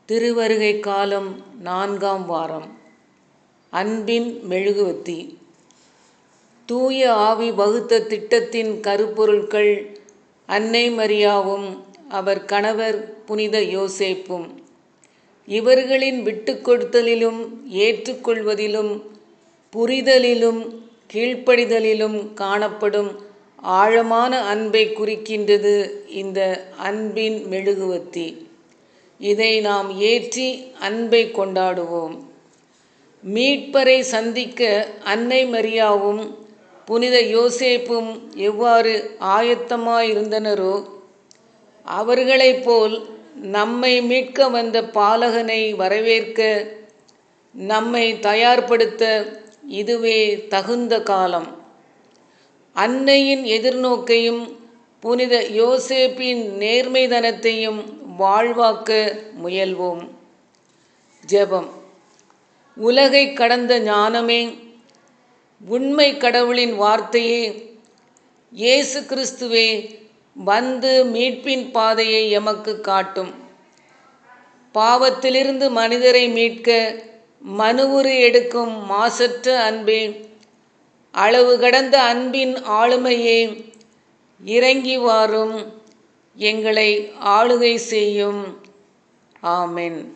திருவருகை காலம் 4ஆம் வாரம். அன்பின் மெழுகுவர்த்தி. தூய ஆவி வகுத்த திட்டத்தின் கருப்பொருட்கள் அன்னை மரியாவும் அவர் கணவர் புனித யோசேப்பும். இவர்களின் விட்டுக்கொடுத்தலிலும் ஏற்றுக்கொள்வதிலும் புரிதலிலும் கீழ்ப்படிதலிலும் காணப்படும் ஆழமான அன்பை குறிக்கின்றது இந்த அன்பின் மெழுகுவர்த்தி. இதை நாம் ஏற்றி அன்பை கொண்டாடுவோம். மீட்பரை சந்திக்க அன்னை மரியாவும் புனித யோசேப்பும் எவ்வாறு ஆயத்தமாயிருந்தனரோ அவர்களைப் போல் நம்மை மீட்க வந்த பாலகனை வரவேற்க நம்மை தயார்படுத்த இதுவே தகுந்த காலம். அன்னையின் எதிர்நோக்கையும் புனித யோசேப்பின் நேர்மைதனத்தையும் வாழ்வாக்க முயல்வோம். ஜெபம். உலகை கடந்த ஞானமே, உண்மை கடவுளின் வார்த்தையே, இயேசு கிறிஸ்துவே வந்து மீட்பின் பாதையை எமக்கு காட்டும். பாவத்திலிருந்து மனிதரை மீட்க மனுவுரு எடுக்கும் மாசற்ற அன்பே, அளவு கடந்த அன்பின் ஆளுமையே, இறங்கி வாரும், எங்களை ஆளுகை செய்யும். ஆமென்.